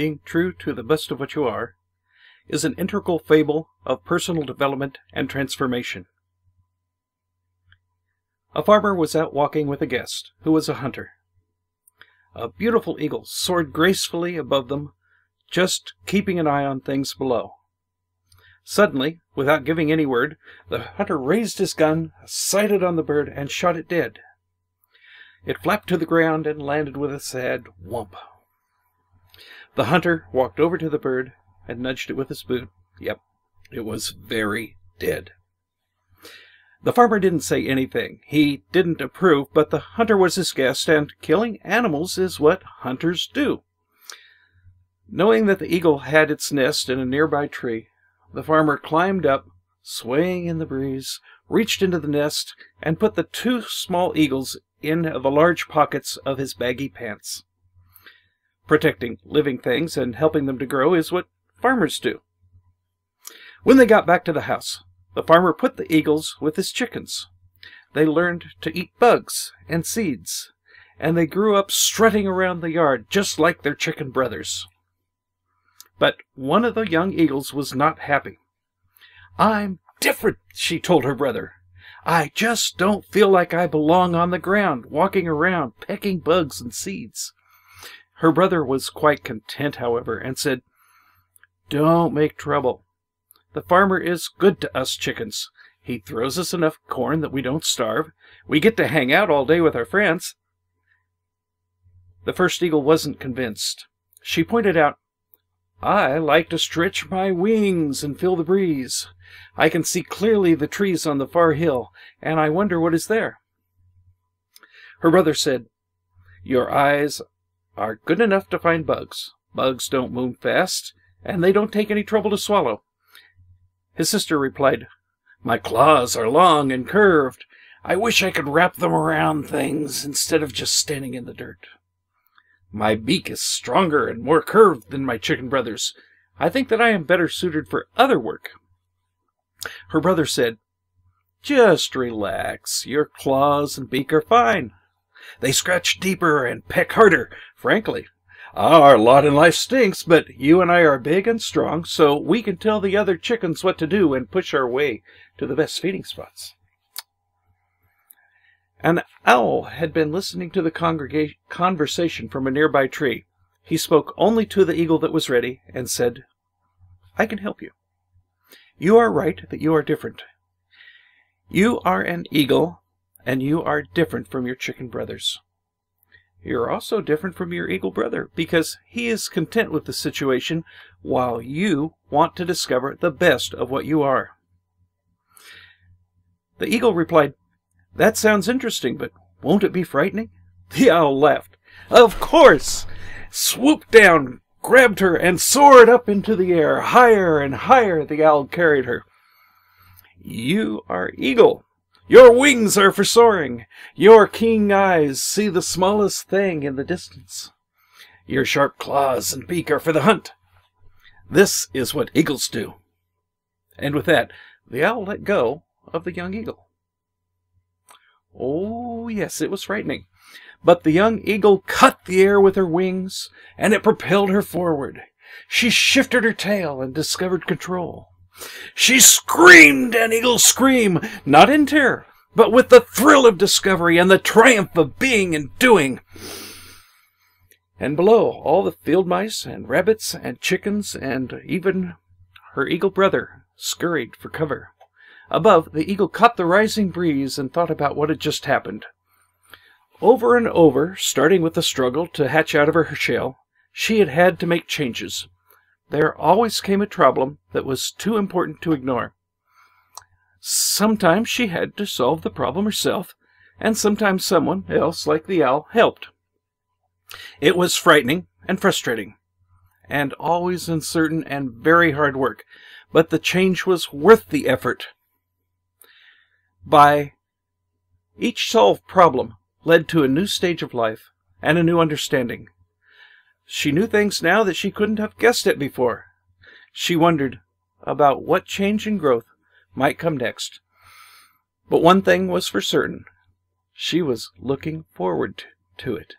being true to the best of what you are, is an integral fable of personal development and transformation. A farmer was out walking with a guest, who was a hunter. A beautiful eagle soared gracefully above them, just keeping an eye on things below. Suddenly, without giving any word, the hunter raised his gun, sighted on the bird, and shot it dead. It flapped to the ground and landed with a sad whump. The hunter walked over to the bird and nudged it with his boot. Yep, it was very dead. The farmer didn't say anything. He didn't approve, but the hunter was his guest, and killing animals is what hunters do. Knowing that the eagle had its nest in a nearby tree, the farmer climbed up, swaying in the breeze, reached into the nest, and put the two small eagles in the large pockets of his baggy pants. Protecting living things and helping them to grow is what farmers do. When they got back to the house, the farmer put the eagles with his chickens. They learned to eat bugs and seeds, and they grew up strutting around the yard just like their chicken brothers. But one of the young eagles was not happy. "I'm different," she told her brother. "I just don't feel like I belong on the ground, walking around, pecking bugs and seeds." Her brother was quite content, however, and said, "Don't make trouble. The farmer is good to us chickens. He throws us enough corn that we don't starve. We get to hang out all day with our friends." The first eagle wasn't convinced. She pointed out, "I like to stretch my wings and feel the breeze. I can see clearly the trees on the far hill, and I wonder what is there." Her brother said, "Your eyes are good enough to find bugs. Bugs don't move fast, and they don't take any trouble to swallow." His sister replied, "My claws are long and curved. I wish I could wrap them around things instead of just standing in the dirt. My beak is stronger and more curved than my chicken brothers. I think that I am better suited for other work." Her brother said, "Just relax. Your claws and beak are fine. They scratch deeper and peck harder. Frankly, our lot in life stinks, but you and I are big and strong, so we can tell the other chickens what to do and push our way to the best feeding spots." An owl had been listening to the conversation from a nearby tree. He spoke only to the eagle that was ready and said, "I can help you. You are right that you are different. You are an eagle, and you are different from your chicken brothers. You're also different from your eagle brother, because he is content with the situation, while you want to discover the best of what you are." The eagle replied, "That sounds interesting, but won't it be frightening?" The owl laughed. "Of course!" Swooped down, grabbed her, and soared up into the air. Higher and higher the owl carried her. "You are eagle. Your wings are for soaring. Your keen eyes see the smallest thing in the distance. Your sharp claws and beak are for the hunt. This is what eagles do." And with that, the owl let go of the young eagle. Oh, yes, it was frightening. But the young eagle cut the air with her wings, and it propelled her forward. She shifted her tail and discovered control. She screamed an eagle scream, not in terror, but with the thrill of discovery and the triumph of being and doing. And below, all the field mice and rabbits and chickens and even her eagle brother scurried for cover. Above, the eagle caught the rising breeze and thought about what had just happened. Over and over, starting with the struggle to hatch out of her shell, she had had to make changes. There always came a problem that was too important to ignore. Sometimes she had to solve the problem herself, and sometimes someone else, like the owl, helped. It was frightening and frustrating, and always uncertain and very hard work, but the change was worth the effort. Each solved problem led to a new stage of life and a new understanding. She knew things now that she couldn't have guessed at before. She wondered about what change and growth might come next. But one thing was for certain. She was looking forward to it.